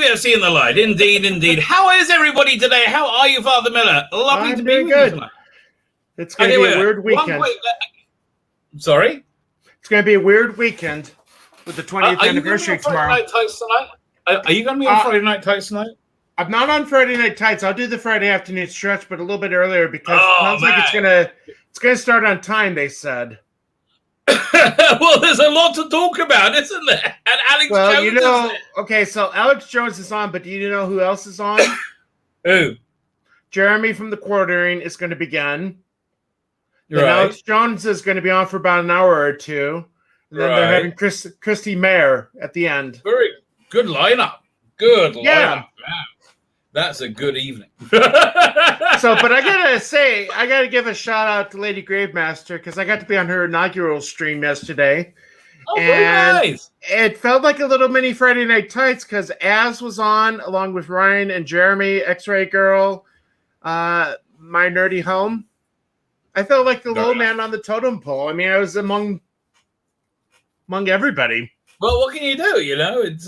we have seen the light. Indeed, indeed. How is everybody today? How are you, Father Miller? Lovely to be with you tonight. It's going to be a weird weekend. Sorry? It's going to be a weird weekend with the 20th anniversary tomorrow. Are you going to be on Friday Night Tights tonight? I'm not on Friday Night Tights. I'll do the Friday afternoon stretch, but a little bit earlier because it sounds like it's going to start on time, they said. Well, there's a lot to talk about, isn't there? And Alex Jones okay, so Alex Jones is on, but do you know who else is on? Who? Jeremy from the Quartering is going to begin. Right. Alex Jones is going to be on for about an hour or two. And then they're having Christy Mayer at the end. Very good lineup. Good lineup, man. That's a good evening. But I got to give a shout out to Lady Gravemaster because I got to be on her inaugural stream yesterday. Oh, very nice. It felt like a little mini Friday Night Tights because Az was on along with Ryan and Jeremy, X-Ray Girl, My Nerdy Home. I felt like the low man on the totem pole. I mean, I was among everybody. Well, what can you do? You know, it's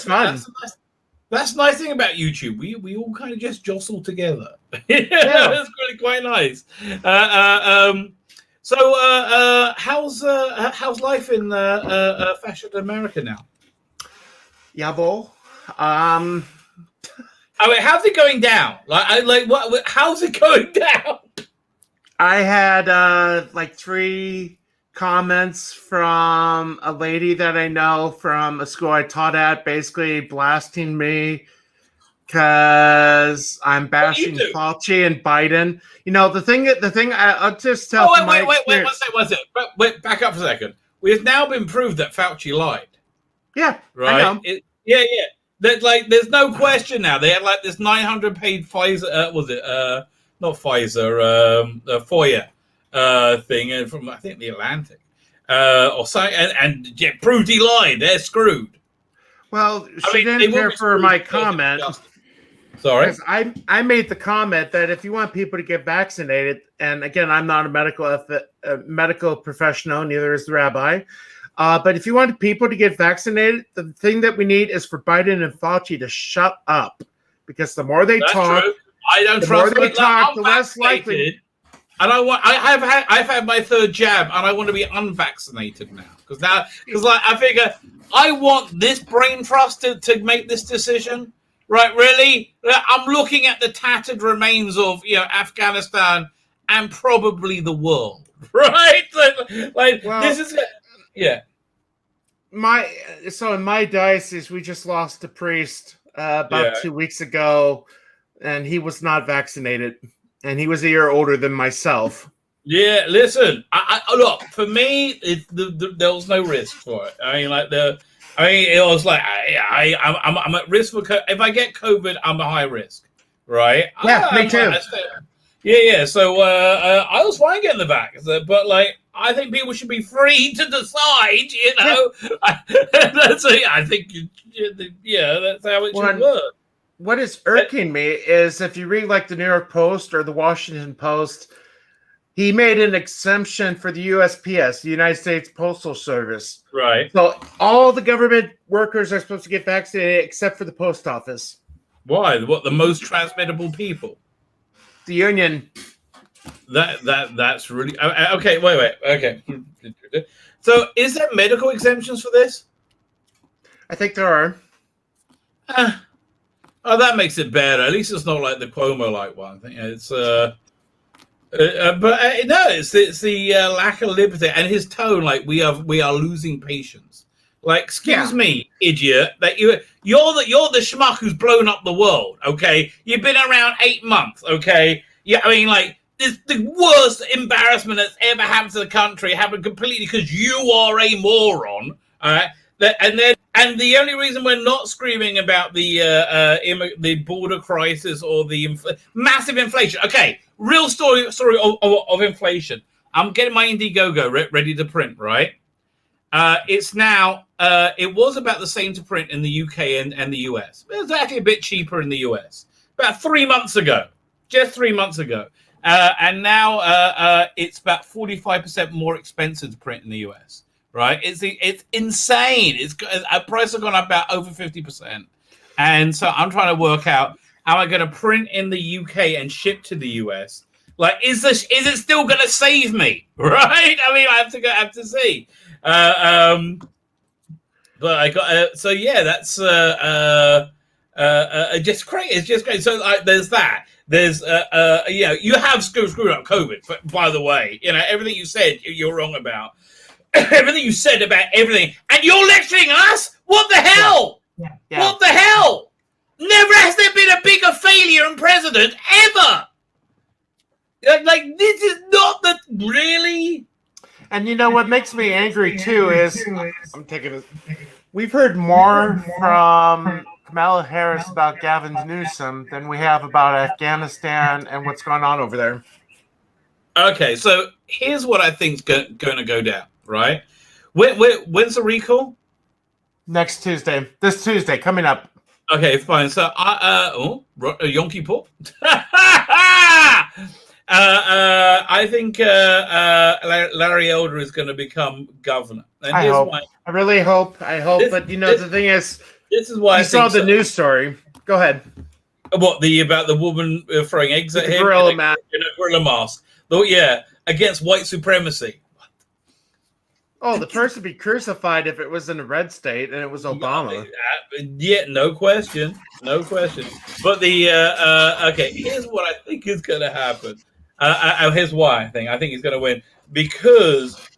fun. That's the nice thing about YouTube. We all kind of just jostle together. That's really quite nice. So how's life in fashion America now? Yabo. I mean, how's it going down? What? How's it going down? I had 3 comments from a lady that I know from a school I taught at, basically blasting me because I'm bashing Fauci and Biden. You know, the thing I'll just tell. Oh, wait, one second. Wait, back up for a second. We've now been proved that Fauci lied. Yeah, right. I know. There's no question now. They had this 900-page Pfizer. Not Pfizer. FOIA. Thing from I think the Atlantic, or so, and proved he lied. They're screwed. Well, she didn't care for my comment. Sorry, I made the comment that if you want people to get vaccinated, and again, I'm not a medical professional, neither is the rabbi. But if you want people to get vaccinated, the thing that we need is for Biden and Fauci to shut up, because the more they talk, the less likely. And I've had my 3rd jab, and I want to be unvaccinated now because I figure I want this brain trust to make this decision, right? Really, I'm looking at the tattered remains of Afghanistan and probably the world, right? This is So in my diocese, we just lost a priest about 2 weeks ago, and he was not vaccinated. And he was a year older than myself. Yeah, listen. I look, for me, there was no risk for it. I mean, it was like I'm at risk for if I get COVID, I'm a high risk, right? Yeah, me too. Yeah. So I was fine getting the vax, but I think people should be free to decide. You know, I think that's how it should work. What is irking me is if you read the New York Post or the Washington Post, he made an exemption for the USPS, the United States Postal Service. Right. So all the government workers are supposed to get vaccinated except for the post office. Why? What, the most transmittable people? The union. That's really okay. Wait. Okay. So, is there medical exemptions for this? I think there are. Oh, that makes it better. At least it's not like the Cuomo one. I think it's it's the lack of liberty and his tone. We are losing patience. Excuse me, idiot. That you're the schmuck who's blown up the world. Okay, you've been around 8 months. Okay, yeah. I mean, it's the worst embarrassment that's ever happened to the country. Happened completely because you are a moron. All right. And the only reason we're not screaming about the border crisis or the massive inflation. Okay, real story of inflation. I'm getting my Indiegogo ready to print, right? It's now, it was about the same to print in the UK and the US. It was actually a bit cheaper in the US. About 3 months ago. Just 3 months ago. And now it's about 45% more expensive to print in the US. Right, it's insane. Prices have gone up about over 50%. And so I'm trying to work out, am I going to print in the UK and ship to the US? Like, is it still going to save me? Right? I mean, I have to see. But I got so yeah, that's just great. It's just great. So there's that. There's you have screwed up COVID. But by the way, everything you said you're wrong about. Everything you said about everything, and you're lecturing us. What the hell? Yeah. What the hell? Never has there been a bigger failure in president ever. Like this is not the really. And what makes me angry too is we've heard more from Kamala Harris about Gavin Newsom than we have about Afghanistan and what's going on over there. Okay, so here's what I think's going to go down. Right? When's the recall? Next Tuesday. This Tuesday coming up. Okay, fine. So Yom Kippur. I think Larry Elder is going to become governor. And I hope. I really hope. But the thing is, this is why I saw the news story. Go ahead. What about the woman throwing eggs at him gorilla mask? In a gorilla mask. Against white supremacy. Oh, the person would be crucified if it was in a red state and it was Obama. Yeah, no question. But here's what I think is going to happen. Here's why I think he's going to win, because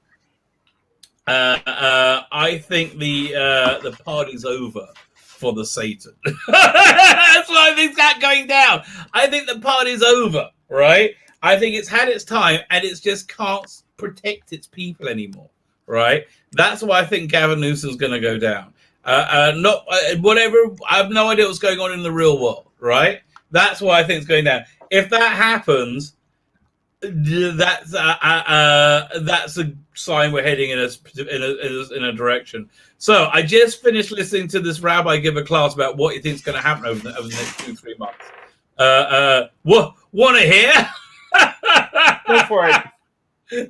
I think the party's over for the Satan. That's why I think that's going down. I think the party's over, right? I think it's had its time and it just can't protect its people anymore, right? That's why I think Gavin Newsom's going to go down. Whatever. I have no idea what's going on in the real world, right? That's why I think it's going down. If that happens, that's a sign we're heading in a direction. So I just finished listening to this rabbi give a class about what he thinks is going to happen over the next 2-3 months. Want to hear? Go for it.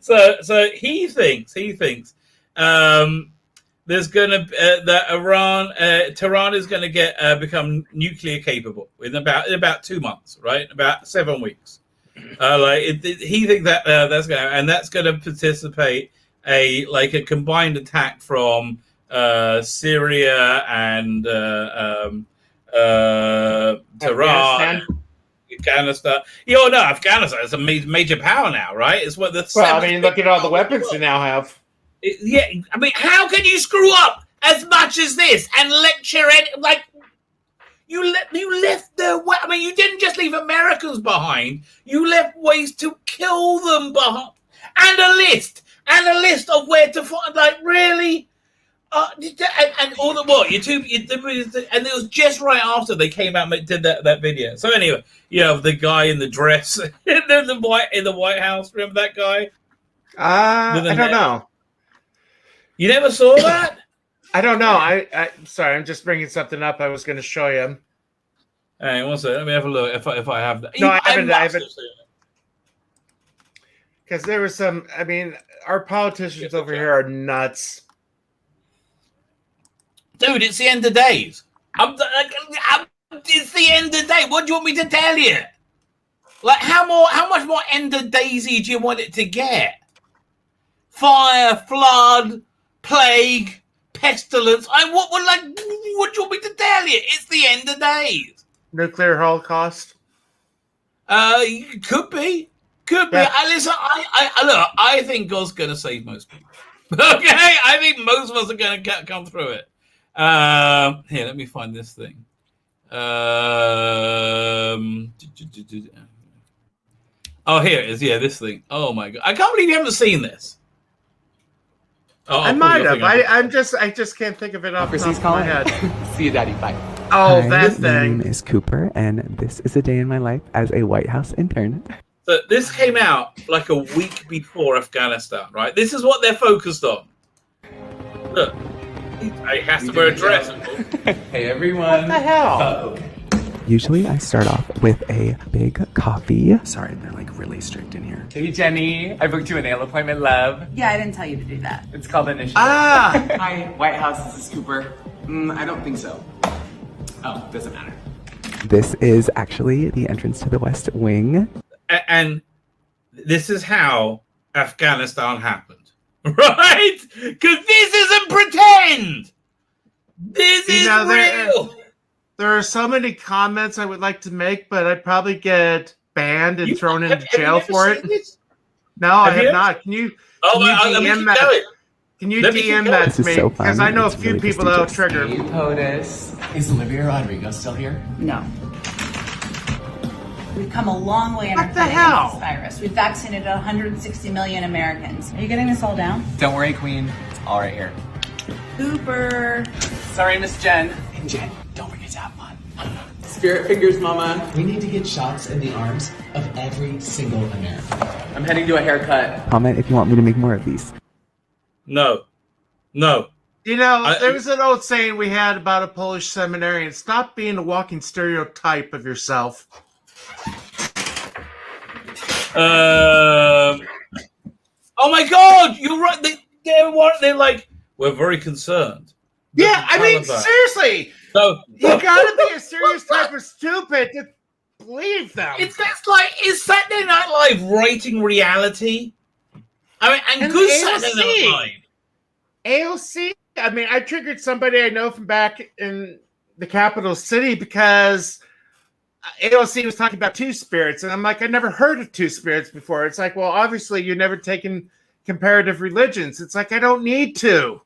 So he thinks there's going to that Tehran is going to become nuclear capable in about 2 months, right? About 7 weeks. He thinks that that's going to, and that's going to participate a combined attack from Syria and Tehran. Afghanistan. Afghanistan is a major power now, right? It's what the. Well, I mean, look at all the weapons they now have. How can you screw up as much as this and lecture it you left you didn't just leave Americans behind. You left ways to kill them behind, and a list of where to find. Really. And all the and it was just right after they came out and did that video. So anyway, the guy in the dress in the White House. Remember that guy? I don't know. You never saw that? I don't know. I'm sorry. I'm just bringing something up. I was going to show you. Hey, one second. Let me have a look if I have that. No, I haven't. Because there was some. I mean, our politicians over here are nuts. Dude, it's the end of days. It's the end of days. What do you want me to tell you? How much more end of daisy do you want it to get? Fire, flood, plague, pestilence. What do you want me to tell you? It's the end of days. Nuclear holocaust. Could be. Yeah. Listen, I think God's going to save most people. Okay, I think most of us are going to come through it. Here, let me find this thing. Here it is. Yeah, this thing. Oh my God, I can't believe you haven't seen this. I might have. I just can't think of it off the top of my head. See you, Daddy. Bye. Oh, Hi, that thing. My name is Cooper, and this is a day in my life as a White House intern. So this came out like a week before Afghanistan, right? This is what they're focused on. Look. He has to wear a dress. Hey, everyone. What the hell? Usually I start off with a big coffee. Sorry, they're really strict in here. Hey, Jenny. I booked you a nail appointment, love. Yeah, I didn't tell you to do that. It's called Initiative. Ah! Hi, White House. This is Cooper. I don't think so. Oh, doesn't matter. This is actually the entrance to the West Wing. And this is how Afghanistan happened, right? Because this isn't pretend. This is real. There are so many comments I would like to make, but I'd probably get banned and thrown into jail for it. No, I have not. Can you DM that? Can you DM that to me? Because I know a few people that'll trigger. POTUS. Is Olivia Rodrigo still here? No. We've come a long way in our fight against this virus. We've vaccinated 160 million Americans. Are you getting this all down? Don't worry, Queen. It's all right here. Super. Sorry, Miss Jen. And Jen, don't forget to have fun. Spirit fingers, Mama. We need to get shots in the arms of every single American. I'm heading to a haircut. Comment if you want me to make more of these. No. You know, there was an old saying we had about a Polish seminarian: stop being a walking stereotype of yourself. Oh my God, you're right. They're like, we're very concerned. Yeah, I mean, seriously. So you gotta be a serious type of stupid to believe them. Is Saturday Night Live writing reality? I mean, and good Saturday Night Live. AOC. I mean, I triggered somebody I know from back in the capital city because AOC was talking about two spirits, and I'm like, I never heard of two spirits before. It's like, well, obviously you've never taken comparative religions. It's like, I don't need to.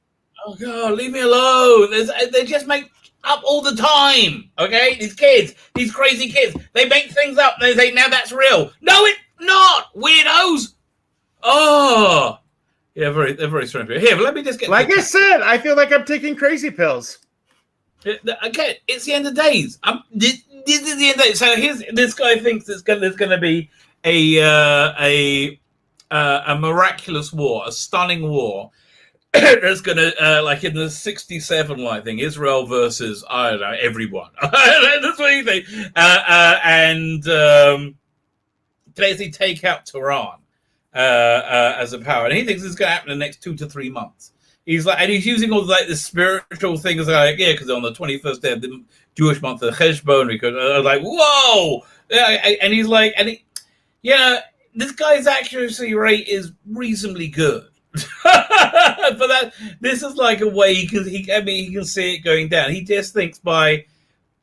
Oh God, leave me alone. They just make up all the time. Okay, these kids, these crazy kids, they make things up. They say, now that's real. No, it's not. Weirdos. Oh, yeah, they're very strange. Here, let me just get. Like I said, I feel like I'm taking crazy pills. Okay, it's the end of days. This is the end of days. So this guy thinks there's going to be a miraculous war, a stunning war. There's going to, like in the 67, I think, Israel versus, I don't know, everyone. That's what you think. And basically take out Tehran as a power. And he thinks it's going to happen in the next 2 to 3 months. He's like, and he's using all like the spiritual things, like, yeah, because on the 21st day of the Jewish month of Cheshbon, because I was like, whoa! And he's like, this guy's accuracy rate is reasonably good. But this is like a way he can see it going down. He just thinks by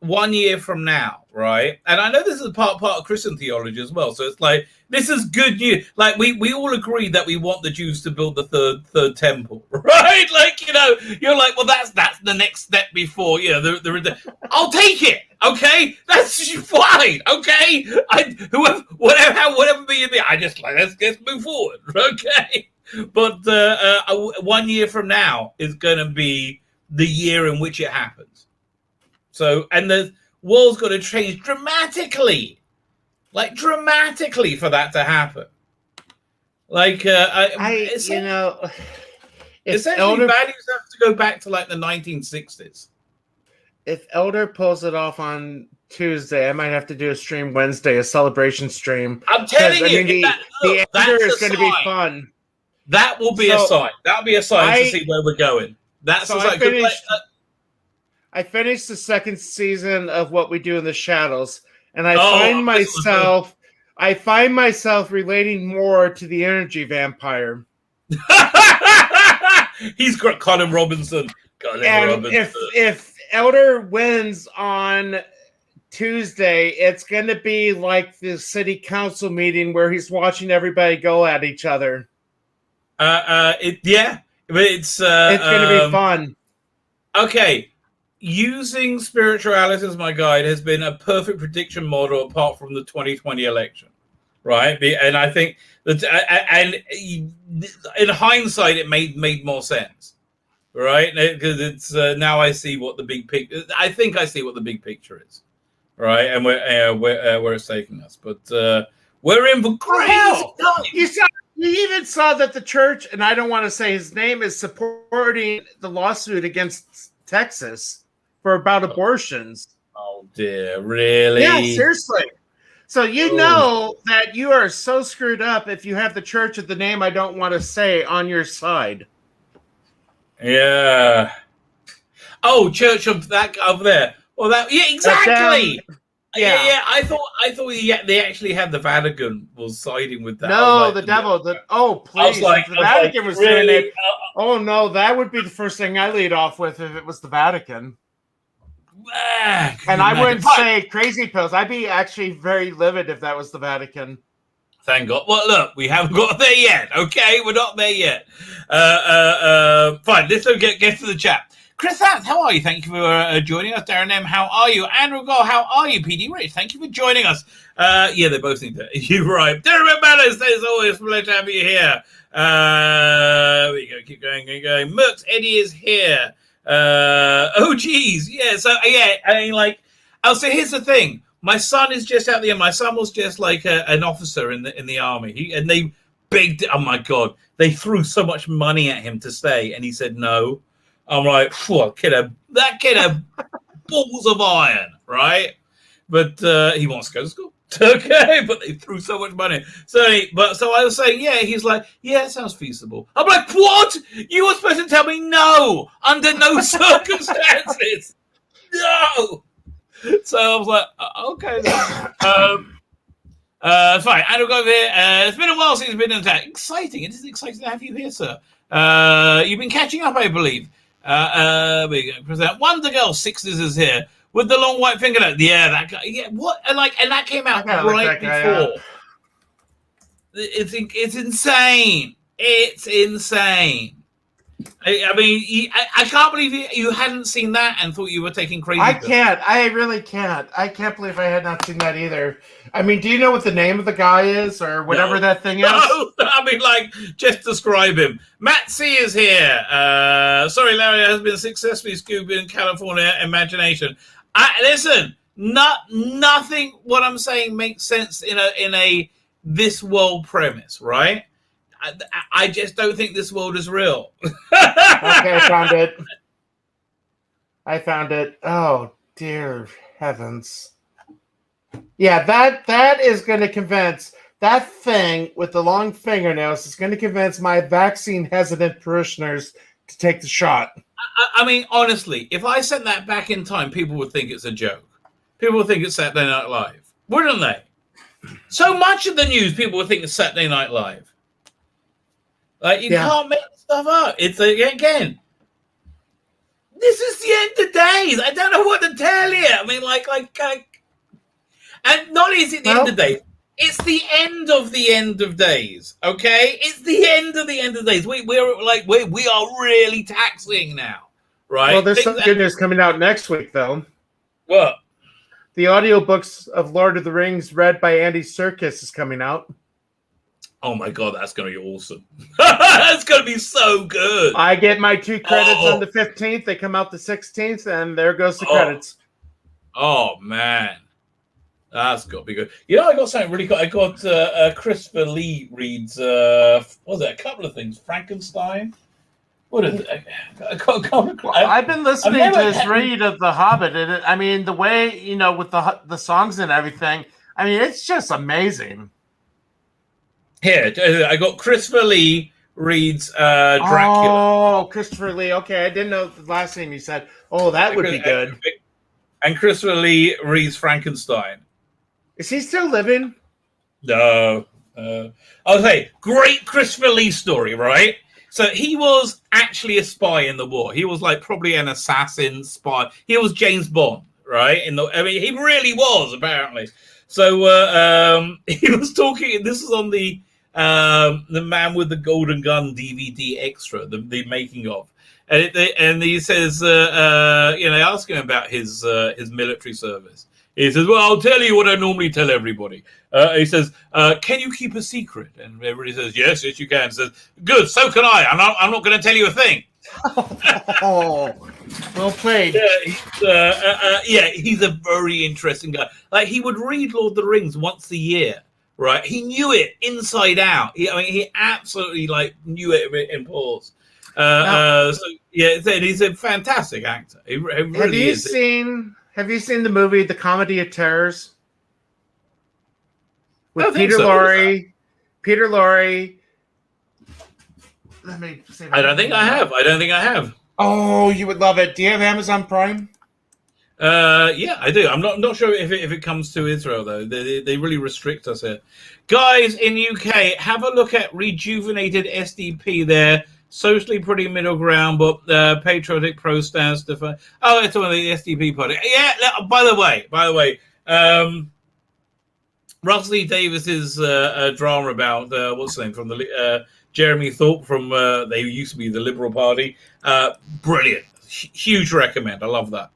1 year from now, right? And I know this is part of Christian theology as well. So it's like, this is good news. Like we all agree that we want the Jews to build the third temple, right? Like, you're like, well, that's the next step before, I'll take it. Okay, that's fine. Okay, whatever be, I just like let's move forward. Okay, but 1 year from now is going to be the year in which it happens. So, and the world's got to change dramatically for that to happen. Like, essentially values have to go back to like the 1960s. If Elder pulls it off on Tuesday, I might have to do a stream Wednesday, a celebration stream. I'm telling you, the Edgar is going to be fun. That will be a sign. That'll be a sign to see where we're going. That's I finished the second season of What We Do in the Shadows, and I find myself relating more to the energy vampire. He's got Colin Robinson. If Elder wins on Tuesday, it's going to be like the city council meeting where he's watching everybody go at each other. But it's going to be fun. Okay. Using spirituality as my guide has been a perfect prediction model apart from the 2020 election, right? And I think that, and in hindsight, it made more sense, right? Because it's now I see what the big picture. I think I see what the big picture is, right? And where it's taking us. But we're in for crazy times. You even saw that the church, and I don't want to say his name, is supporting the lawsuit against Texas for about abortions. Oh dear, really? Yeah, seriously. So you know that you are so screwed up if you have the church of the name I don't want to say on your side. Yeah. Oh, church of that over there. Well, exactly. Yeah. I thought they actually had the Vatican was siding with that. No, like, the devil. Please. Like, If the Vatican was really? doing it. Oh no, that would be the first thing I lead off with if it was the Vatican. And I wouldn't say crazy pills. I'd be actually very livid if that was the Vatican. Thank God. Well, look, we haven't got there yet. Okay, we're not there yet. Fine. Let's get to the chat. Chris Hans, how are you? Thank you for joining us. Darren M, how are you? Andrew Gore, how are you? PD Rich, thank you for joining us. Yeah, they both need to. You're right. Darren McManus, there's always a pleasure to have you here. We go, keep going. Merck's Eddie is here. Oh, geez. Yeah, so, yeah, I mean, like, so here's the thing. My son is just out there. My son was just like an officer in the army. And they begged, oh, my God. They threw so much money at him to stay, and he said no. I'm like, that kid had balls of iron, right? But he wants to go to school. Okay, but they threw so much money. So I was saying, yeah, he's like, yeah, it sounds feasible. I'm like, what? You were supposed to tell me no, under no circumstances. No. So I was like, okay. Fine. Andrew, go over here. It's been a while since you've been in attack. Exciting. It is exciting to have you here, sir. You've been catching up, I believe. We go. Present Wonder Girl Sixes is here with the long white fingernail. Yeah, that guy. Yeah, what? And that came out right before. It's insane. It's insane. I mean, I can't believe you hadn't seen that and thought you were taking crazy. I can't. I really can't. I can't believe I had not seen that either. I mean, do you know what the name of the guy is or whatever that thing is? No, I mean, like, just describe him. Matt C is here. Sorry, Larry has been successfully scooped in California imagination. Listen, nothing. What I'm saying makes sense in a this world premise, right? I just don't think this world is real. Okay, I found it. Oh, dear heavens. Yeah, that is going to convince, that thing with the long fingernails is going to convince my vaccine-hesitant parishioners to take the shot. I mean, honestly, if I sent that back in time, people would think it's a joke. People would think it's Saturday Night Live. Wouldn't they? So much of the news, people would think it's Saturday Night Live. Like, you can't make stuff up. It's again. This is the end of days. I don't know what to tell you. I mean, and not only is it the end of days, it's the end of days. Okay, it's the end of days. We are really taxing now, right? Well, there's some good news coming out next week, though. What? The audiobooks of Lord of the Rings, read by Andy Serkis, is coming out. Oh my God, that's going to be awesome. That's going to be so good. I get my 2 credits on the 15th. They come out the 16th, and there goes the credits. Oh, man. That's got to be good. You know, I got something really cool. I got Christopher Lee reads, what was it, a couple of things. Frankenstein. What is it? I've been listening to his read of The Hobbit. And I mean, the way, with the songs and everything, I mean, it's just amazing. Here, I got Christopher Lee reads Dracula. Oh, Christopher Lee. Okay, I didn't know the last name you said. Oh, that would be good. And Christopher Lee reads Frankenstein. Is he still living? No. I'll say, great Christopher Lee story, right? So he was actually a spy in the war. He was like probably an assassin spy. He was James Bond, right? He really was, apparently. So he was talking. This is on the Man with the Golden Gun DVD extra, the making of, and he says, they ask him about his military service. He says, "Well, I'll tell you what I normally tell everybody." He says, "Can you keep a secret?" And everybody says, "Yes, you can." He says, "Good, so can I. I'm not going to tell you a thing." Oh, well played. He's a very interesting guy. Like, he would read Lord of the Rings once a year, right? He knew it inside out. He absolutely knew it in pause. He's a fantastic actor. He really Have you seen the movie The Comedy of Terrors with Peter Lorre? Let me see. I don't think I have. Oh, you would love it. Do you have Amazon Prime? Yeah, I do. I'm not sure if it comes to Israel though. They really restrict us here, guys. In UK, have a look at rejuvenated SDP. There, socially pretty middle ground, but patriotic pro stance. Oh, it's one of the SDP party. Yeah. By the way, Russell Lee Davis's drama about what's the name from the Jeremy Thorpe from they used to be the Liberal Party. Brilliant, huge recommend. I love that.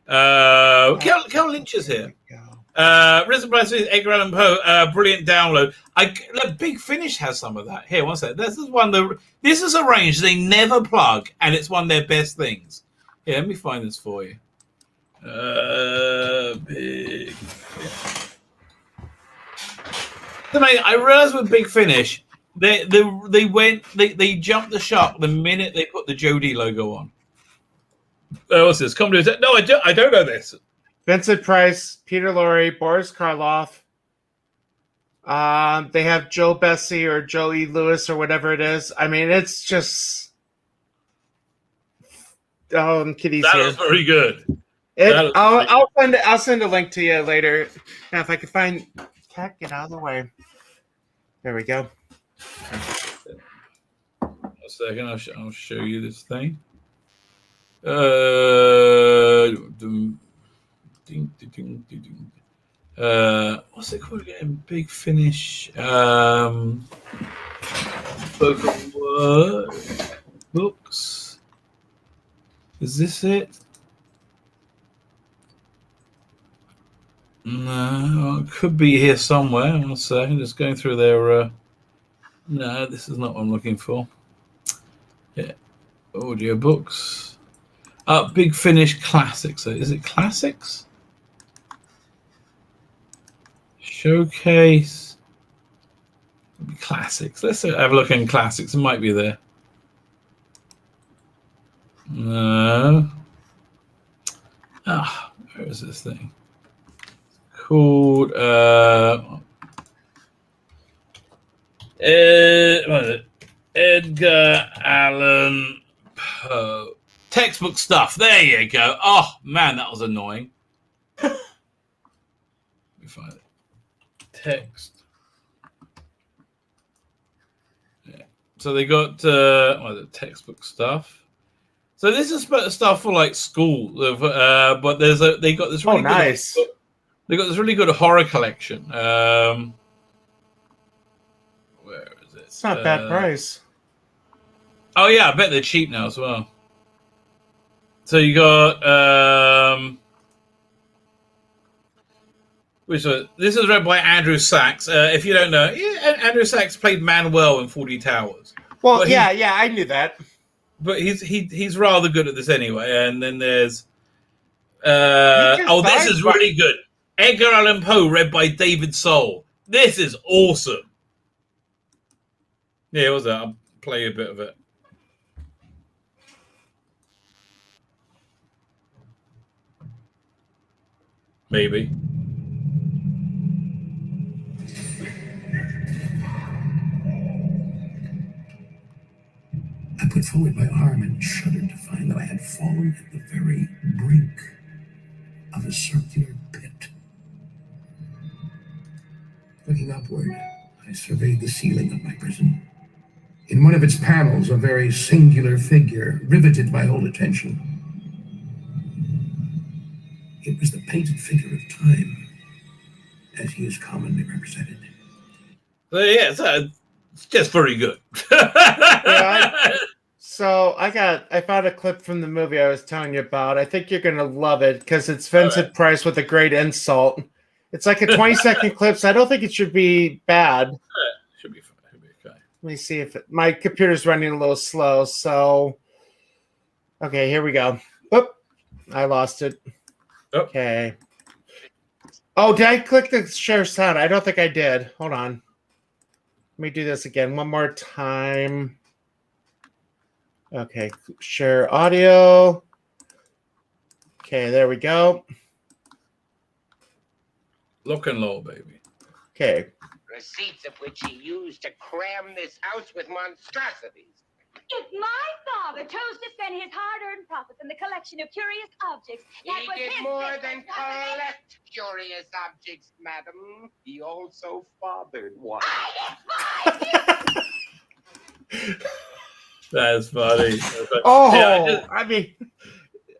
Kel Lynch is here. Risen by Edgar Allan Poe. Brilliant download. Big Finish has some of that. Here, one sec. This is one. This is a range they never plug, and it's one of their best things. Here, let me find this for you. Big Finish. I realized with Big Finish, they jumped the shark the minute they put the Jody logo on. What's this? No, I don't know this. Vincent Price, Peter Lorre, Boris Karloff. They have Joe Bessie or Joe E. Lewis or whatever it is. I mean, it's just. Oh, Kitty's that here. Is very good. I'll send a link to you later. Now, if I can find. Cat, get out of the way. There we go. A second, I'll show you this thing. What's it called again? Big Finish. Book of Words. Books. Is this it? No, it could be here somewhere. One second, just going through their. No, this is not what I'm looking for. Yeah, audio books. Big Finish Classics. Is it Classics? Showcase. Classics. Let's have a look in Classics. It might be there. No. Where is this thing? Called Edgar Allan Poe. Textbook stuff. There you go. Oh man, that was annoying. Let me find it. Text. Yeah. So they got the textbook stuff. So this is stuff for like school, but they got this really nice. They got this really good horror collection. Where is it? It's not bad price. Oh yeah, I bet they're cheap now as well. So you got this is read by Andrew Sachs. If you don't know, Andrew Sachs played Manuel in 40 Towers. Well, I knew that. But he's rather good at this anyway. And then there's this is really good. Edgar Allan Poe, read by David Soule. This is awesome. Yeah, what was that? I'll play a bit of it. Maybe. I put forward my arm and shuddered to find that I had fallen at the very brink of a circular pit. Looking upward, I surveyed the ceiling of my prison. In one of its panels, a very singular figure riveted my whole attention. It was the painted figure of time, as he is commonly represented. So yeah, it's just very good. I found a clip from the movie I was telling you about. I think you're gonna love it because it's Vincent Price with a great insult. It's like a 20-second clip, so I don't think it should be bad. Should be fine. Okay. Let me see if my computer's running a little slow. So, okay, here we go. Oop, I lost it. Okay. Oh, did I click the share sound? I don't think I did. Hold on. Let me do this again one more time. Okay, share audio. Okay, there we go. Lock and low, baby. Okay. Receipts of which he used to cram this house with monstrosities. If my father chose to spend his hard-earned profits on the collection of curious objects, that was He did his more business, than wasn't it? collect curious objects, madam. He also fathered one. That's funny. Oh, Yeah, I mean,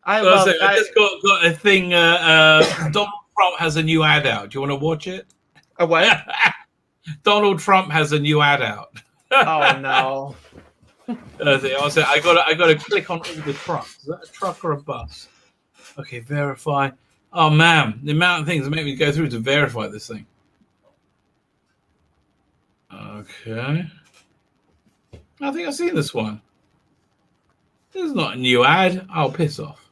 I love that. I just got a thing. Donald Trump has a new ad out. Do you want to watch it? A what? Donald Trump has a new ad out. Oh no. I got to click on all the trucks. Is that a truck or a bus? Okay, verify. Oh man, the amount of things that make me go through to verify this thing. Okay. I think I've seen this one. This is not a new ad. I'll piss off.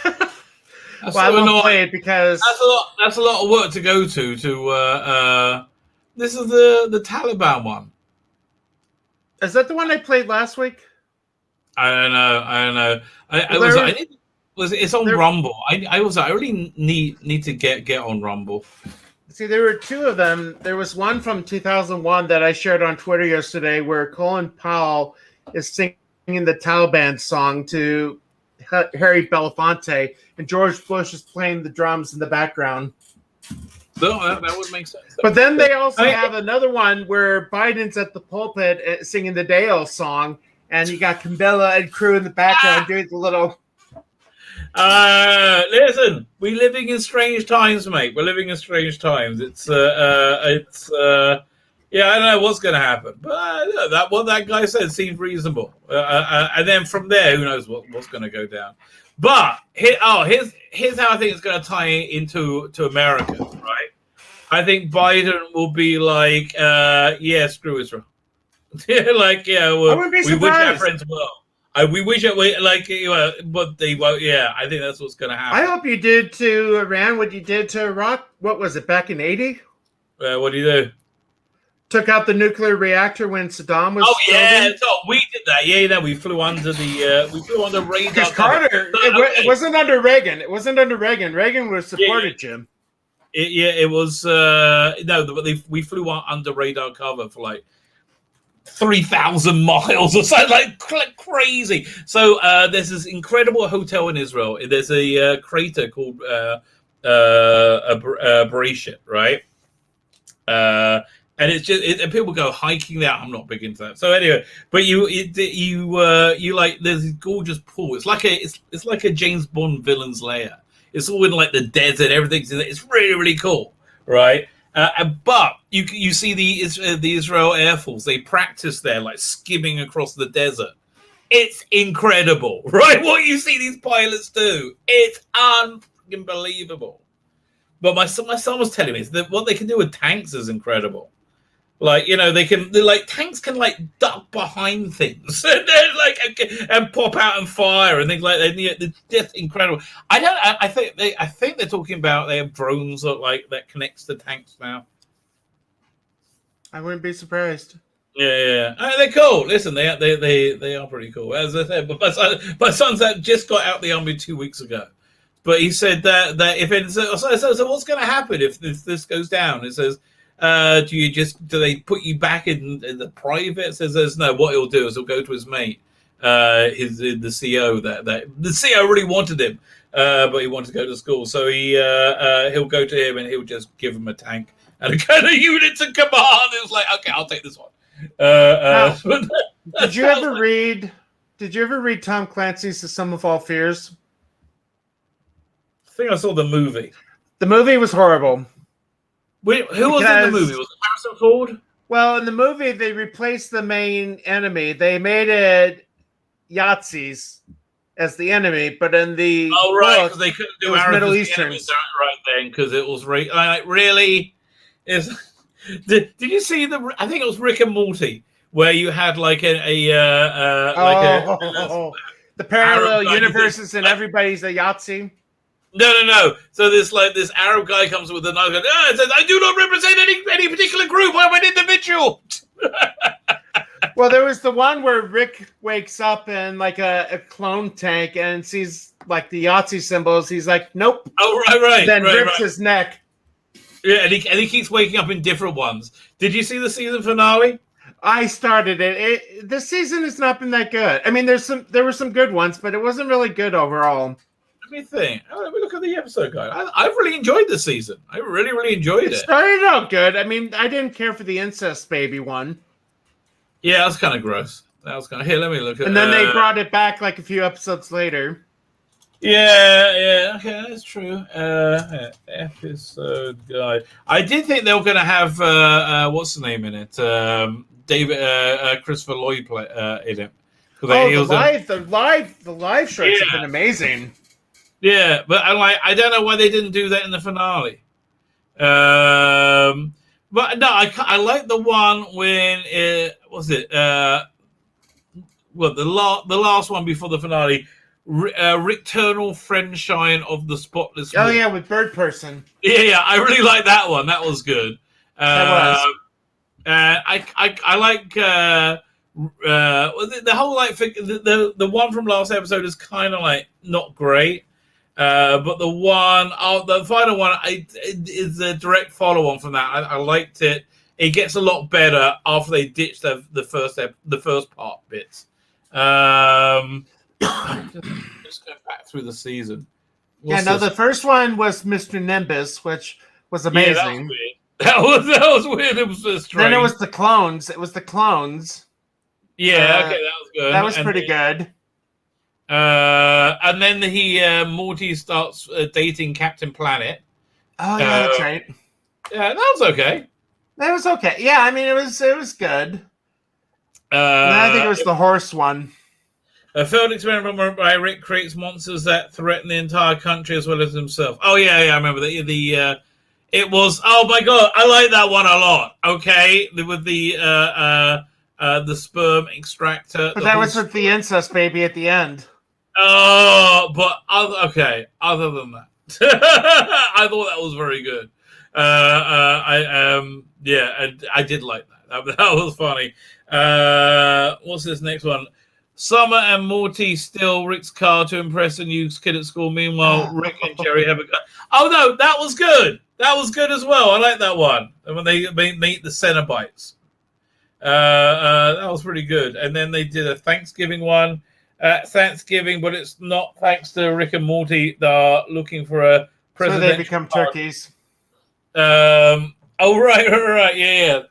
Well, I won't play it because that's a lot of work to go to. This is the Taliban one. Is that the one I played last week? I don't know. It's on Rumble. I really need to get on Rumble. See, there were two of them. There was one from 2001 that I shared on Twitter yesterday where Colin Powell is singing the Taliban song to Harry Belafonte, and George Bush is playing the drums in the background. No, that would make sense. But then they also have another one where Biden's at the pulpit singing the Dale song, and you got Camilla and crew in the background doing the little... Listen, we're living in strange times, mate. We're living in strange times. Yeah, I don't know what's going to happen, but what that guy said seemed reasonable. And then from there, who knows what's going to go down. But here's how I think it's going to tie into America, right? I think Biden will be like, screw Israel. I wouldn't be surprised. We wish our friends well. We wish it but they won't. Yeah, I think that's what's going to happen. I hope you did to Iran what you did to Iraq. What was it, back in 80? What do you do? Took out the nuclear reactor when Saddam was. Oh yeah, building. so we did that. Yeah, we flew under the radar. Because Carter, it wasn't under Reagan. It wasn't under Reagan. Reagan was supported Jim. It was but we flew under radar cover for like 3,000 miles or something, like crazy. So there's this incredible hotel in Israel. There's a crater called Bereshit, right? And it's just and people go hiking there. I'm not big into that. So anyway, but you like there's this gorgeous pool. It's like a James Bond villain's lair. It's all in like the desert. Everything's in it. It's really really cool, right? But you see the Israel Air Force. They practice there, like skimming across the desert. It's incredible, right? What you see these pilots do, it's unbelievable. But my son was telling me that what they can do with tanks is incredible. Like, tanks can like duck behind things and pop out and fire and things like that. It's just incredible. I think they're talking about they have drones that connects to tanks now. I wouldn't be surprised. Yeah. They're cool. Listen, they are pretty cool. As I said, but my son's just got out the army 2 weeks ago. But he said that if it's so what's going to happen if this goes down? It says, do they put you back in the private? It says no. What he'll do is he'll go to his mate, the CO. That the CO really wanted him, but he wanted to go to school, so he'll go to him and he'll just give him a tank and a kind of unit to command. It was like, okay, I'll take this one. Did you ever read Tom Clancy's The Sum of All Fears? I think I saw the movie. The movie was horrible. Who was in the movie? Was it Harrison Ford? Well, in the movie, they replaced the main enemy. They made it Yahtzees as the enemy, but in the because they couldn't do Middle Eastern right then because it was really is. Did you see I think it was Rick and Morty where you had like the parallel universes and everybody's a Yahtzee. No. So this Arab guy comes with another gun. It says, I do not represent any particular group. I'm an individual. Well, there was the one where Rick wakes up in like a clone tank and sees like the Yahtzee symbols. He's like, nope. Oh, right. Then rips his neck. Yeah, and he keeps waking up in different ones. Did you see the season finale? I started it. This season has not been that good. I mean, there were some good ones, but it wasn't really good overall. Let me think. Let me look at the episode guide. I've really enjoyed this season. I really, really enjoyed it. It started out good. I mean, I didn't care for the incest baby one. Yeah, that's kind of gross. That was kind of... Here, let me look at... And then they brought it back like a few episodes later. Yeah, okay, that's true. Episode guide. I did think they were going to have... what's the name in it? David... Christopher Lloyd in it. The live shorts have been amazing. Yeah, but I don't know why they didn't do that in the finale. But no, I like the one when the last one before the finale, Returnal Friendshine of the Spotless. Oh yeah, with Bird Person. Yeah, I really like that one. That was good. That was. I like the whole the one from last episode is kind of like not great. But the final one is a direct follow-on from that. I liked it. It gets a lot better after they ditch the first part bits. Just go back through the season. The first one was Mr. Nimbus, which was amazing. Yeah, that was weird. It was strange. Then it was the clones. Yeah, okay, that was good. That was pretty good. And then Morty starts dating Captain Planet. Oh yeah, that's right. Yeah, that was okay. That was okay. Yeah, I mean it was good. I think it was the horse one. A failed experiment by Rick creates monsters that threaten the entire country as well as himself. Oh yeah, I remember that. It was. Oh my god, I like that one a lot. Okay, with the sperm extractor. But that was with the incest baby at the end. Oh, but other than that, I thought that was very good. I did like that. That was funny. What's this next one? Summer and Morty steal Rick's car to impress a new kid at school. Meanwhile, Rick and Jerry have a car. Oh no, that was good. That was good as well. I like that one. And when they meet the Cenobites, that was pretty good. And then they did a Thanksgiving one. Thanksgiving, but it's not thanks to Rick and Morty. They're looking for a presidential. So they become turkeys. Right, yeah.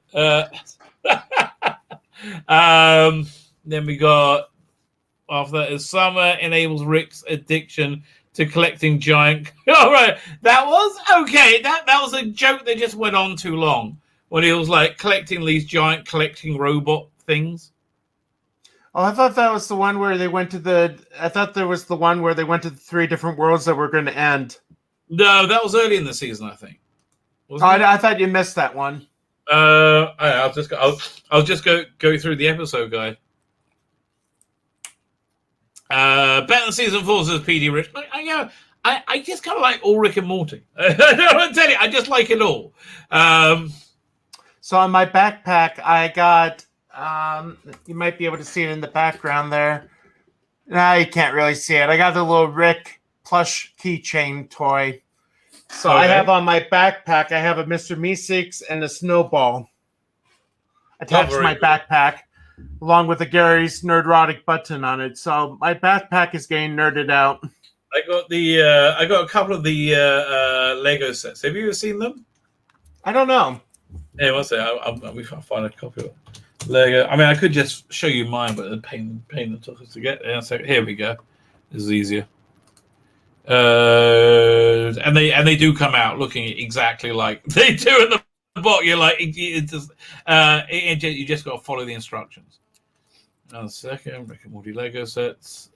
Then we got after that is Summer enables Rick's addiction to collecting giant. All right, that was okay. That was a joke that just went on too long when he was like collecting these giant collecting robot things. Oh, I thought that was the one where they went to I thought there was the one where they went to the 3 different worlds that were going to end. No, that was early in the season, I think. I thought you missed that one. I'll just go through the episode guide. Better than season 4 says PD Rich. I just kind of like all Rick and Morty. I tell you, I just like it all. So on my backpack, I got. You might be able to see it in the background there. No, you can't really see it. I got the little Rick plush keychain toy. So I have on my backpack, I have a Mr. Meeseeks and a snowball attached to my backpack, along with a Gary's Nerdrotic button on it. So my backpack is getting nerded out. I got a couple of the Lego sets. Have you ever seen them? I don't know. Yeah, what's it? We can't find a copy of it. Lego. I mean, I could just show you mine, but the pain took us to get there. So here we go. This is easier. And they do come out looking exactly like they do in the book. You're like, you just got to follow the instructions. One second. Rick and Morty Lego sets.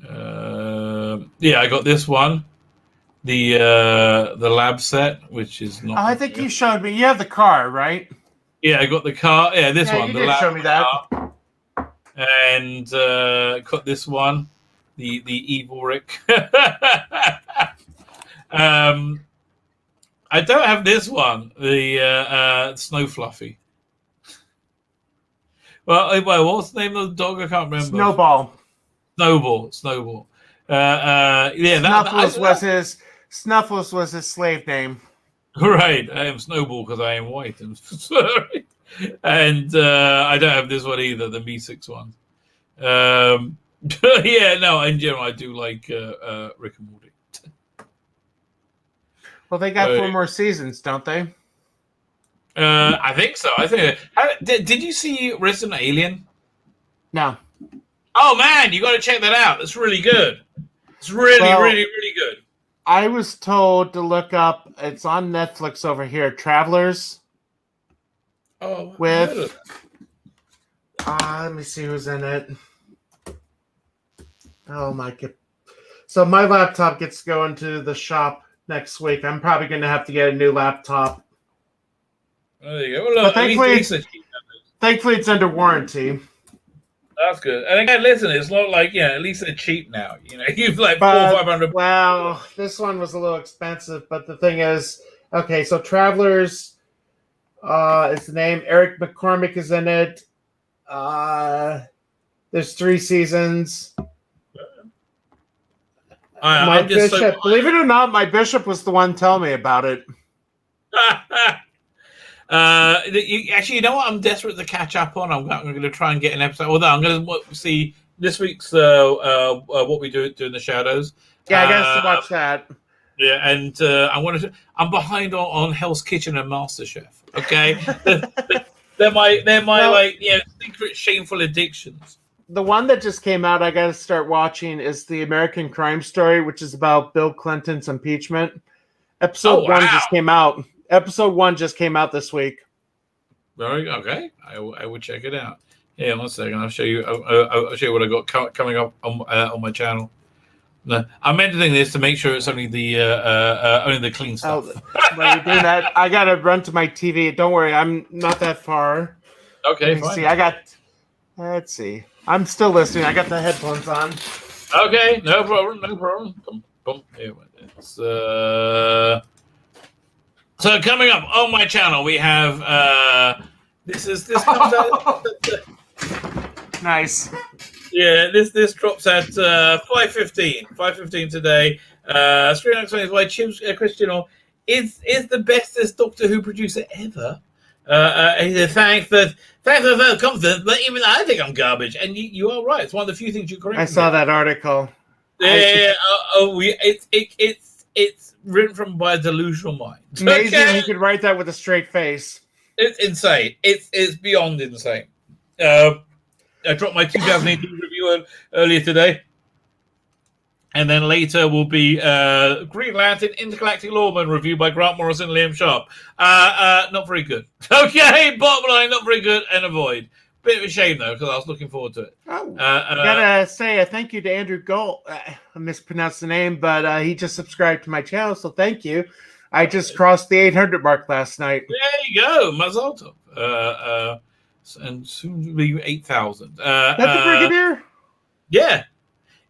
Yeah, I got this one. The lab set, which is not. Oh, I think you showed me. You have the car, right? Yeah, I got the car. Yeah, this one. You did show me that. And got this one, the evil Rick. I don't have this one, the Snow Fluffy. Well, what's the name of the dog? I can't remember. Snowball. Yeah, Snuffles was his slave name. Right, I am Snowball because I am white and furry. And I don't have this one either, the Me6 one. Yeah, no, in general, I do like Rick and Morty. Well, they got 4 more seasons, don't they? I think so. I think. Did you see Resident Alien? No. Oh man, you got to check that out. It's really good. It's really, really good. I was told to look up. It's on Netflix over here. Travelers. Oh, with. Let me see who's in it. Oh my god! So my laptop gets to go into the shop next week. I'm probably going to have to get a new laptop. There you go. Well, look, thankfully, it's under warranty. That's good. And again, listen, it's not like, at least they're cheap now. You've like $400-500. Well, this one was a little expensive, but the thing is, okay, so Travelers is the name. Eric McCormick is in it. There's 3 seasons. My bishop, believe it or not, my bishop was the one telling me about it. Actually, you know what? I'm desperate to catch up on. I'm going to try and get an episode. Although I'm going to see this week's what we do in the shadows. Yeah, I guess to watch that. Yeah, and I'm behind on Hell's Kitchen and MasterChef. Okay, they're my secret shameful addictions. The one that just came out, I got to start watching, is the American Crime Story, which is about Bill Clinton's impeachment. Episode 1 just came out. Episode 1 just came out this week. Very okay. I will check it out. Yeah, 1 second. I'll show you. I'll show you what I got coming up on my channel. No, I'm mentioning this to make sure it's only the clean stuff. While you're doing that, I gotta run to my TV. Don't worry, I'm not that far. Okay, fine. Let's see. I'm still listening. I got the headphones on. Okay, no problem. Here, it's So coming up on my channel, we have this comes out. Nice. Yeah, this drops at 5:15 today. Screen X is why Chimps Cristiano is the bestest Doctor Who producer ever. Thanks for the compliment, but even I think I'm garbage, and you are right. It's one of the few things you correct. I saw that article. Yeah, it's written from by a delusional mind. Amazing, okay? You could write that with a straight face. It's insane. It's beyond insane. I dropped my 2018 review earlier today, and then later will be Green Lantern Intergalactic Lawman review by Grant Morrison and Liam Sharp. Not very good. Okay, bottom line, not very good, and avoid. Bit of a shame though, because I was looking forward to it. Gotta say a thank you to Andrew Gold. I mispronounced the name, but he just subscribed to my channel, so thank you. I just crossed the 800 mark last night. There you go, Mazel tov. And soon to be 8,000. That's the Brigadier? Yeah.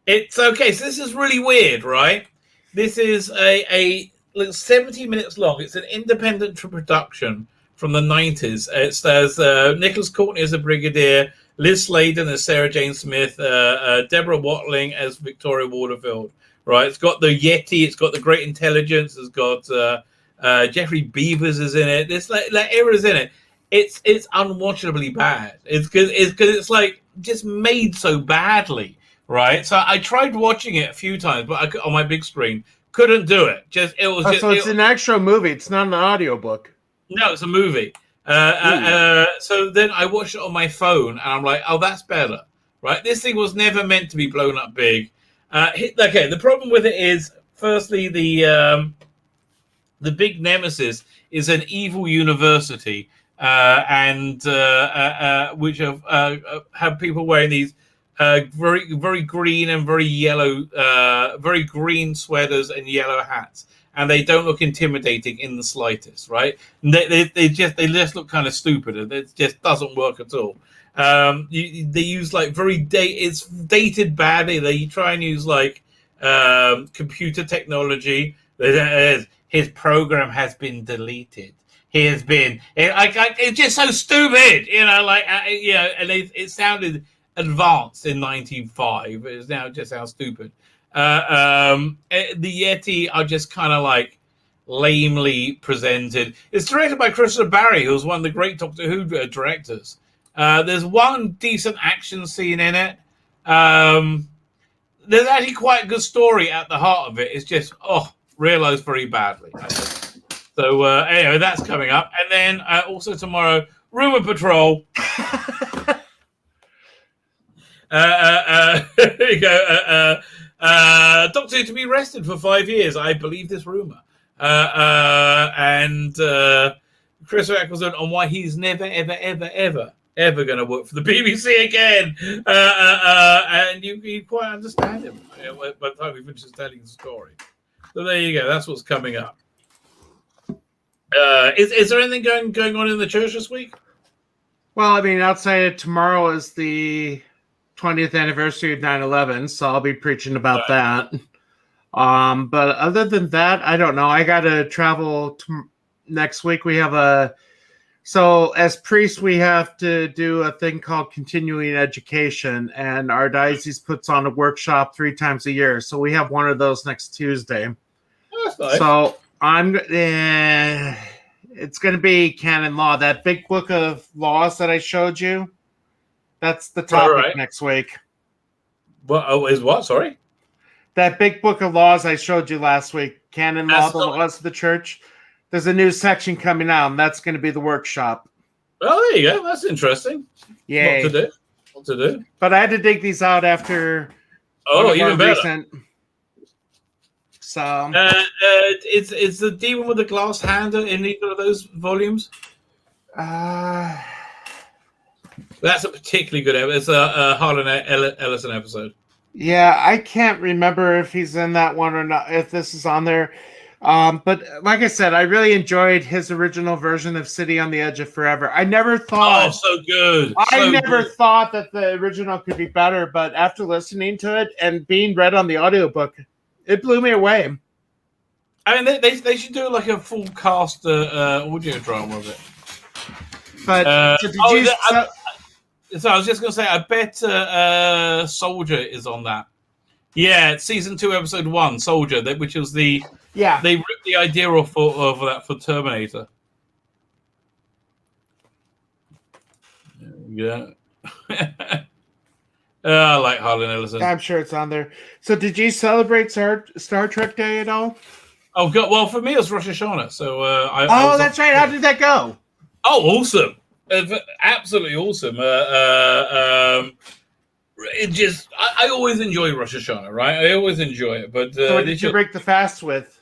It's okay. So this is really weird, right? This is a 70 minutes long. It's an independent production from the 90s. It stars Nicholas Courtney as a Brigadier, Liz Sladen as Sarah Jane Smith, Deborah Watling as Victoria Waterfield. Right? It's got the Yeti. It's got the Great Intelligence. It's got Jeffrey Beavers is in it. There's like eras in it. It's unwatchably bad. It's because it's like just made so badly, right? So I tried watching it a few times, but on my big screen couldn't do it. So it's an actual movie. It's not an audiobook. No, it's a movie. So then I watched it on my phone, and I'm like, oh, that's better, right? This thing was never meant to be blown up big. Okay, the problem with it is, firstly, the big nemesis is an evil university. Which have people wearing these very, very green and very yellow, very green sweaters and yellow hats, and they don't look intimidating in the slightest, right? They just look kind of stupid. It just doesn't work at all. They use like it's dated badly. They try and use like computer technology. His program has been deleted. He has been. It's just so stupid, and it sounded advanced in 1905. It now just sounds stupid. The Yeti are just kind of like lamely presented. It's directed by Christopher Barry, who's one of the great Doctor Who directors. There's one decent action scene in it. There's actually quite a good story at the heart of it. It's just, realized very badly. So anyway, that's coming up. And then also tomorrow, Rumor Patrol. Here you go. Doctor to be arrested for 5 years. I believe this rumor. And Chris Eccleston on why he's never, ever going to work for the BBC again. And you quite understand him by the time he finishes telling the story. So there you go. That's what's coming up. Is there anything going on in the church this week? Well, I mean, outside of tomorrow is the 20th anniversary of 9/11, so I'll be preaching about that. But other than that, I don't know. I got to travel next week. We have so as priests, we have to do a thing called continuing education, and our diocese puts on a workshop 3 times a year. So we have one of those next Tuesday. Oh, that's nice. So it's going to be canon law. That big book of laws that I showed you, that's the topic next week. Is what? Sorry? That big book of laws I showed you last week, canon law, the laws of the church. There's a new section coming out, and that's going to be the workshop. Oh, there you go. That's interesting. Yay. What to do. But I had to dig these out after. Even better. So it's the demon with the glass hand in either of those volumes. That's a particularly good episode. It's a Harlan Ellison episode. Yeah, I can't remember if he's in that one or not. If this is on there, but like I said, I really enjoyed his original version of City on the Edge of Forever. I never thought. Oh, so good. I never thought that the original could be better, but after listening to it and being read on the audiobook, it blew me away. I mean, they should do like a full cast audio drama of it. But so I was just going to say, I bet Soldier is on that. Yeah, it's season 2, episode 1, Soldier, which was they ripped the idea off of that for Terminator. Yeah. I like Harlan Ellison. I'm sure it's on there. So did you celebrate Star Trek Day at all? Oh, God. Well, for me, it was Rosh Hashanah. So that's right. How did that go? Oh, awesome. Absolutely awesome. It just, I always enjoy Rosh Hashanah, right? I always enjoy it. But so what did you break the fast with?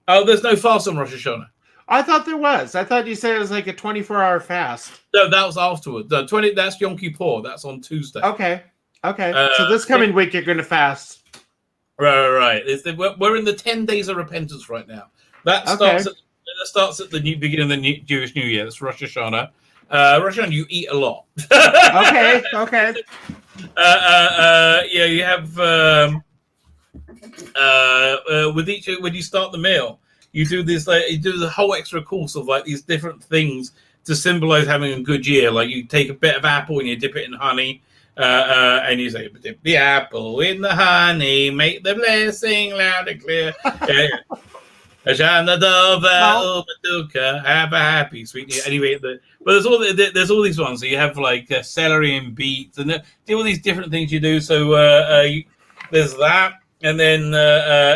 Oh, there's no fast on Rosh Hashanah. I thought there was. I thought you said it was like a 24-hour fast. No, that was afterwards. That's Yom Kippur. That's on Tuesday. Okay. So this coming week, you're going to fast. Right. We're in the 10 days of repentance right now. That starts at the beginning of the Jewish New Year. That's Rosh Hashanah. Rosh Hashanah, you eat a lot. Okay. Yeah, you have when you start the meal, you do this you do the whole extra course of like these different things to symbolize having a good year. Like you take a bit of apple and you dip it in honey, and you say, "Dip the apple in the honey, make the blessing loud and clear." Have a happy sweet. Anyway, but there's all these ones. So you have like celery and beets, and all these different things you do. So there's that, and then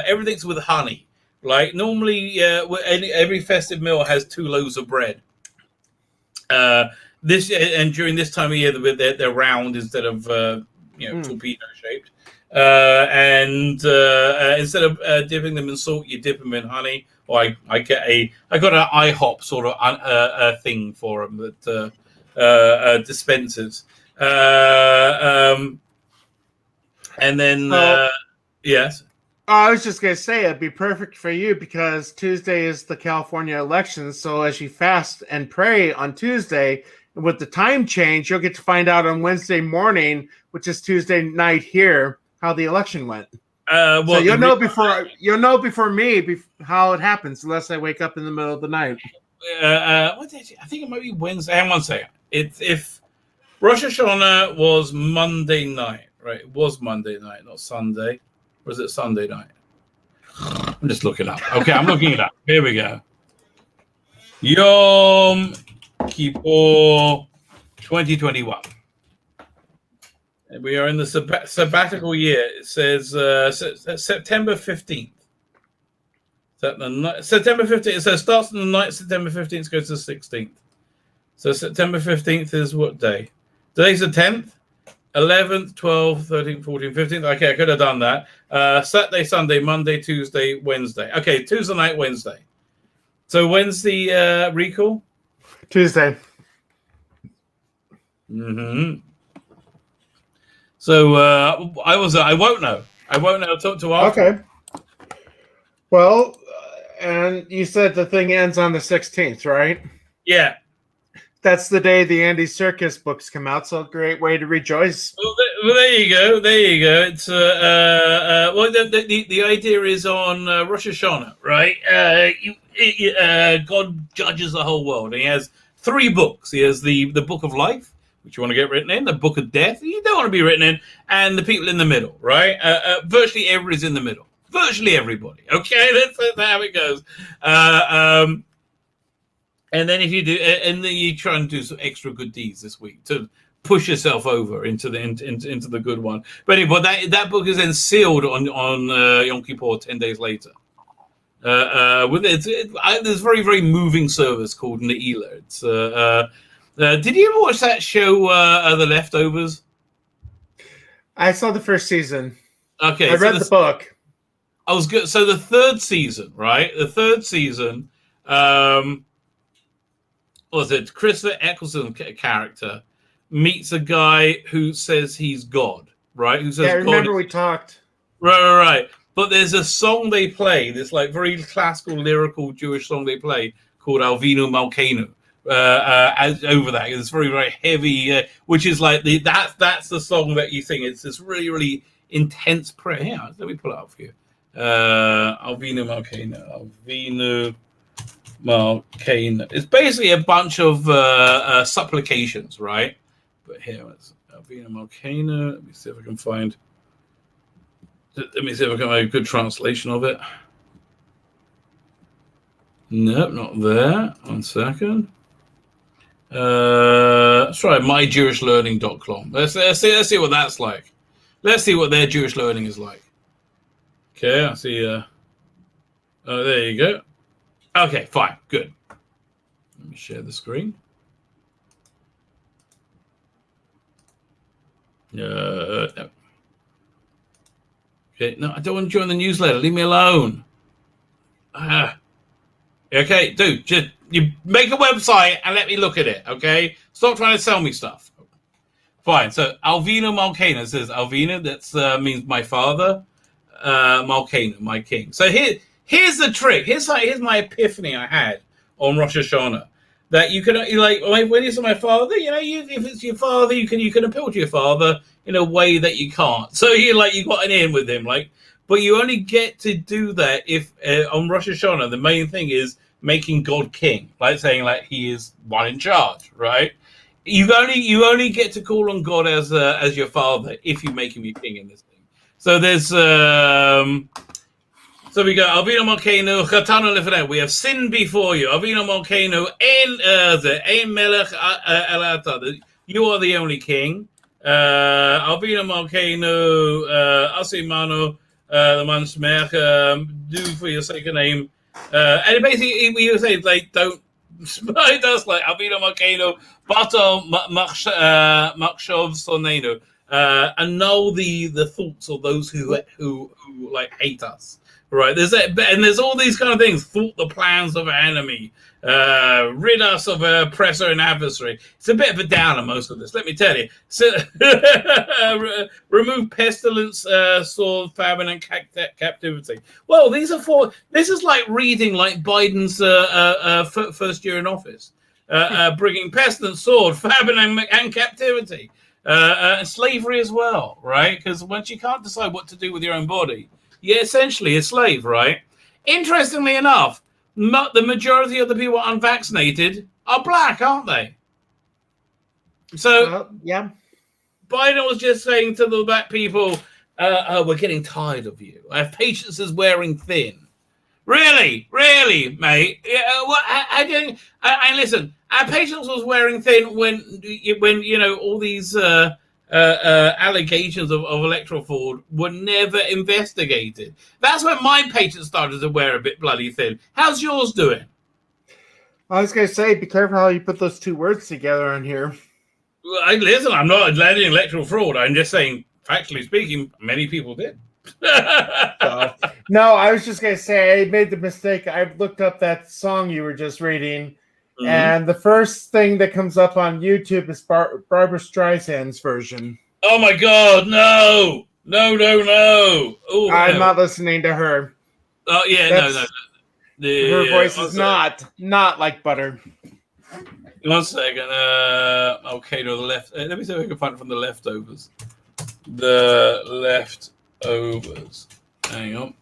everything's with honey. Like normally, every festive meal has 2 loaves of bread. During this time of year, they're round instead of torpedo shaped. And instead of dipping them in salt, you dip them in honey. Or I got an IHOP sort of thing for them that dispenses. And then yes. I was just going to say it'd be perfect for you because Tuesday is the California election. So as you fast and pray on Tuesday, with the time change, you'll get to find out on Wednesday morning, which is Tuesday night here, how the election went. So you'll know before me how it happens, unless I wake up in the middle of the night. I think it might be Wednesday. Hang on a second. If Rosh Hashanah was Monday night, right? It was Monday night, not Sunday. Or is it Sunday night? I'm just looking up. Okay, I'm looking it up. Here we go. Yom Kippur 2021. We are in the sabbatical year. It says September 15th. September 15th. So it starts on the night, September 15th, goes to the 16th. So September 15th is what day? Today's the 10th, 11th, 12th, 13th, 14th, 15th. Okay, I could have done that. Saturday, Sunday, Monday, Tuesday, Wednesday. Okay, Tuesday night, Wednesday. So when's the recall? Tuesday. Mm-hmm. So I won't know. I won't know to after. Okay. Well, and you said the thing ends on the 16th, right? Yeah. That's the day the Andy Serkis books come out, so a great way to rejoice. Well, there you go. There you go. It's well, the idea is on Rosh Hashanah, right? God judges the whole world. And he has 3 books. He has the book of life, which you want to get written in, the book of death, you don't want to be written in, and the people in the middle, right? Virtually everybody's in the middle. Virtually everybody. Okay, that's how it goes. And then if you do, and then you try and do some extra good deeds this week to push yourself over into the good one. But anyway, that book is then sealed on Yom Kippur 10 days later. There's a very, very moving service called Ne'ilah. It's did you ever watch that show, The Leftovers? I saw the first season. Okay, I read the book. I was good. So the third season, right? The third season, was it Christopher Eccleston character meets a guy who says he's God, right? Who says, yeah, I remember God we talked. Right. But there's a song they play, this like very classical, lyrical Jewish song they play called Alvinu Malkeinu. Over that, it's very, very heavy, which is like that's the song that you sing. It's this really, really intense prayer. Here, let me pull it up for you. Alvinu Malkeinu. It's basically a bunch of supplications, right? But here, it's Alvinu Malkeinu. Let me see if I can find. Let me see if I can make a good translation of it. Nope, not there. 1 second. Let's try myjewishlearning.com. Let's see what that's like. Let's see what their Jewish learning is like. Okay, I see. Oh, there you go. Okay, fine, good. Let me share the screen. No. Okay, no, I don't want to join the newsletter. Leave me alone. Okay, dude, just you make a website and let me look at it, okay? Stop trying to sell me stuff. Fine, so Alvinu Malkeinu says Alvinu, that means my father, Malkeinu, my king. So here's the trick. Here's my epiphany I had on Rosh Hashanah. That you can, like, when you say my father, if it's your father, you can appeal to your father in a way that you can't. So you got an in with him, like, but you only get to do that if on Rosh Hashanah the main thing is making God king, like saying like he is one in charge, right? You only get to call on God as your father if you make him your king in this thing. So there's so we go Avinu Malkeinu Chatanu Lefnei. We have sinned before you. Avinu Malkeinu Ein Melech Elata. You are the only king. Avinu Malkeinu Asimanu Leman Shmech. Do for your sake a name. And basically, we say like don't smite us like Avinu Malkeinu Bato Makshov Sonenu. Annul the thoughts of those who like hate us. Right, there's all these kind of things. Thwart the plans of our enemy, rid us of our oppressor and adversary. It's a bit of a downer, most of this. Let me tell you. So, remove pestilence, sword, famine, and captivity. Well, these are four. This is like reading like Biden's first year in office, bringing pestilence, sword, famine, and captivity, and slavery as well. Right, because once you can't decide what to do with your own body. You're essentially a slave, right? Interestingly enough, the majority of the people unvaccinated are black, aren't they? So, yeah. Biden was just saying to the black people, we're getting tired of you. Our patience is wearing thin. Really, mate. Yeah, what? I didn't. I listen. Our patience was wearing thin when all these allegations of electoral fraud were never investigated. That's when my patience started to wear a bit bloody thin. How's yours doing? I was going to say, be careful how you put those two words together on here. Well, listen, I'm not alleging electoral fraud. I'm just saying, factually speaking, many people did. No, I was just going to say, I made the mistake. I looked up that song you were just reading, and the first thing that comes up on YouTube is Barbara Streisand's version. Oh, my God, no. Ooh, I'm not listening to her. Oh, yeah, no. Her voice is not like butter. 1 second. Okay, to the left. Let me see if I can find it from the leftovers. The leftovers. Hang on.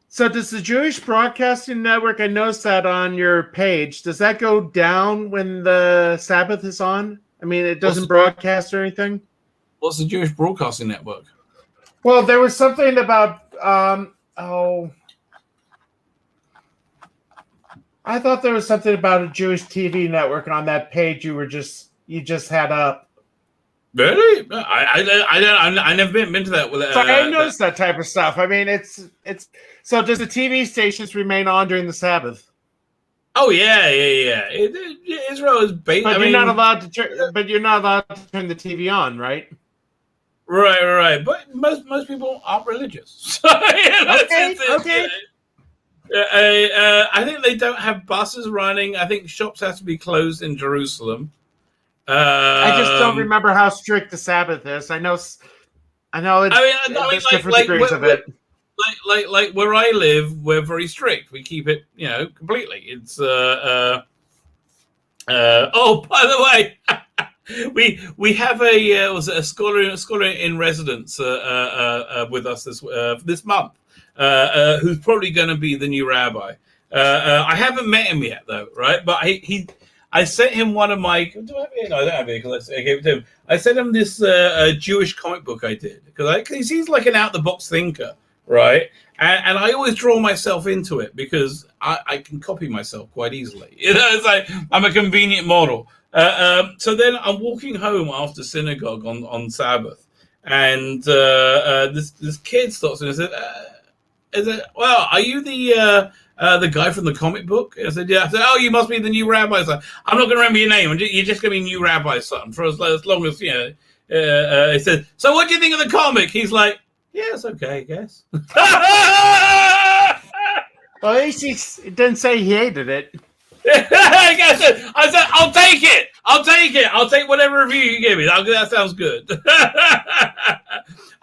So does the Jewish Broadcasting Network, I noticed that on your page, does that go down when the Sabbath is on? I mean, it doesn't broadcast or anything? What's the Jewish Broadcasting Network? Well, there was something about, I thought there was something about a Jewish TV network on that page you just had up. Really? I never been to that. So I noticed that type of stuff. I mean, it's so. Does the TV stations remain on during the Sabbath? Oh yeah. Israel is based. But you're not allowed to turn. But you're not allowed to turn the TV on, right? Right. But most people aren't religious. So, Okay. I think they don't have buses running. I think shops have to be closed in Jerusalem. I just don't remember how strict the Sabbath is. I know. It's, there's different degrees of it. Like where I live, we're very strict. We keep it, completely. It's oh, by the way, we have a scholar in residence with us this month, who's probably going to be the new rabbi. I haven't met him yet, though, right? But I sent him one of my. Do I have it? No, I don't have it because I gave it to him. I sent him this Jewish comic book I did because he seems like an out-the-box thinker, right? And I always draw myself into it because I can copy myself quite easily. It's like I'm a convenient model. So then I'm walking home after synagogue on Sabbath, and this kid stops and said, "Well, are you the guy from the comic book?" I said, "Yeah." I said, "Oh, you must be the new rabbi." I said, "I'm not going to remember your name. You're just going to be new rabbi, son, for as long as, He said, "So what do you think of the comic?" He's like, "Yeah, it's okay, I guess." Well, at least it didn't say he hated it. I said, "I'll take it. I'll take whatever review you give me. That sounds good."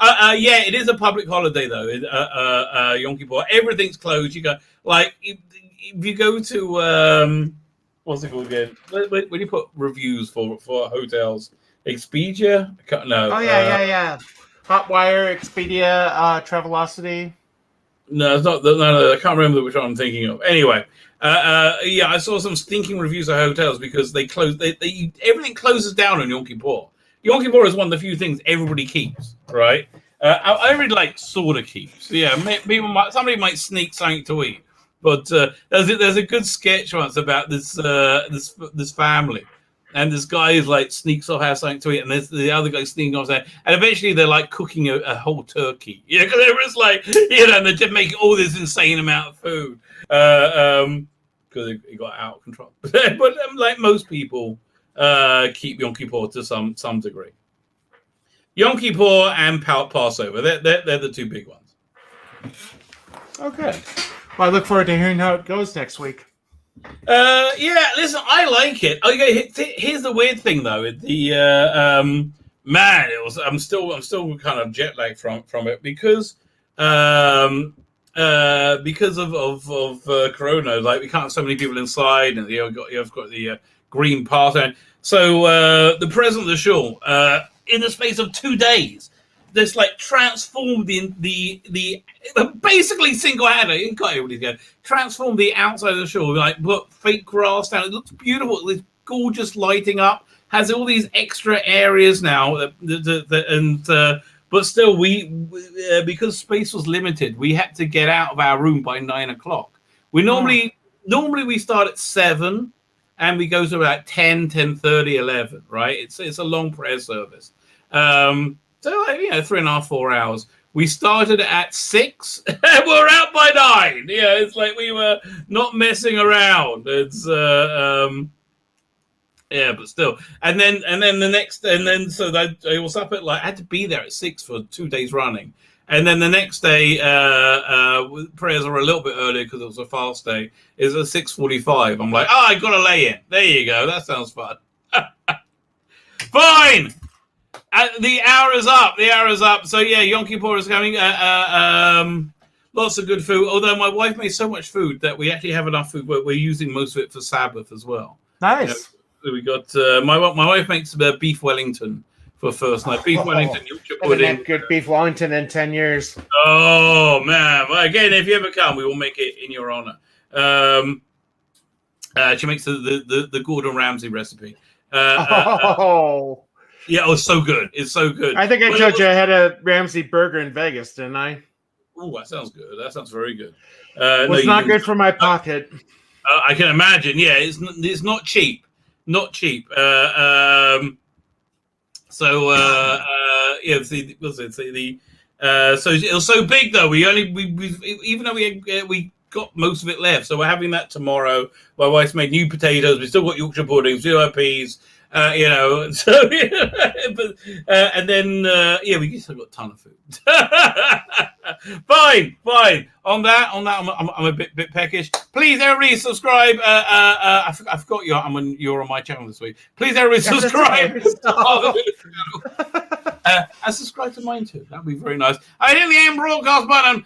Yeah, it is a public holiday though. Yom Kippur, everything's closed. You go if you go to what's it called again? When you put reviews for hotels, Expedia? No. Oh yeah. Hotwire, Expedia, Travelocity. No, it's not. No, I can't remember which one I'm thinking of. Anyway, yeah, I saw some stinking reviews of hotels because they close. Everything closes down on Yom Kippur. Yom Kippur is one of the few things everybody keeps, right? Everybody sort of keeps. Yeah, somebody might sneak something to eat, but there's a good sketch once about this family. And this guy is sneaks off, has something to eat, and there's the other guy sneaking off there, and eventually they're cooking a whole turkey. Yeah, because they was and they're just making all this insane amount of food because it got out of control. But like most people, keep Yom Kippur to some degree. Yom Kippur and Passover, they're the two big ones. Okay. Well, I look forward to hearing how it goes next week. Yeah, listen, I like it. Okay, here's the weird thing though. I'm still kind of jet lagged from it because of Corona. We can't have so many people inside, and you've got the green pass. And so the president of the Soule, in the space of 2 days, this transformed the basically single-handedly, got everybody's going, transformed the outside of the Soule, put fake grass down. It looks beautiful. This gorgeous lighting up, has all these extra areas now and But still, because space was limited, we had to get out of our room by 9 o'clock. We normally we start at 7, and we go to about 10, 10:30, 11. Right? It's a long prayer service. So 3.5, 4 hours. We started at 6, and we're out by 9. Yeah, it's like we were not messing around. It's but still, and then the next, so I was up at I had to be there at 6 for 2 days running, and then the next day, prayers are a little bit earlier because it was a fast day. Is at 6:45. I'm like, I gotta lay in. There you go. That sounds fun. Fine. The hour is up. So yeah, Yom Kippur is coming. Lots of good food. Although my wife made so much food that we actually have enough food. We're using most of it for Sabbath as well. Nice. We got my wife makes beef Wellington for first night. Beef Wellington, Yorkshire pudding. Good beef Wellington in 10 years. Oh man! Well, again, if you ever come, we will make it in your honor. She makes the Gordon Ramsay recipe. Yeah, oh, so good. It's so good. I think I told you I had a Ramsay burger in Vegas, didn't I? Oh, that sounds good. That sounds very good. It's not good for my pocket. I can imagine. Yeah, it's not cheap. Not cheap. So it was so big though. We even though we got most of it left, so we're having that tomorrow. My wife's made new potatoes. We still got Yorkshire pudding, still have peas. So and then we still got a ton of food. Fine. On that, I'm a bit peckish. Please, everybody, subscribe. I forgot you're on my channel this week. Please, everybody, subscribe. And subscribe to mine too. That'd be very nice. I hit the end broadcast button.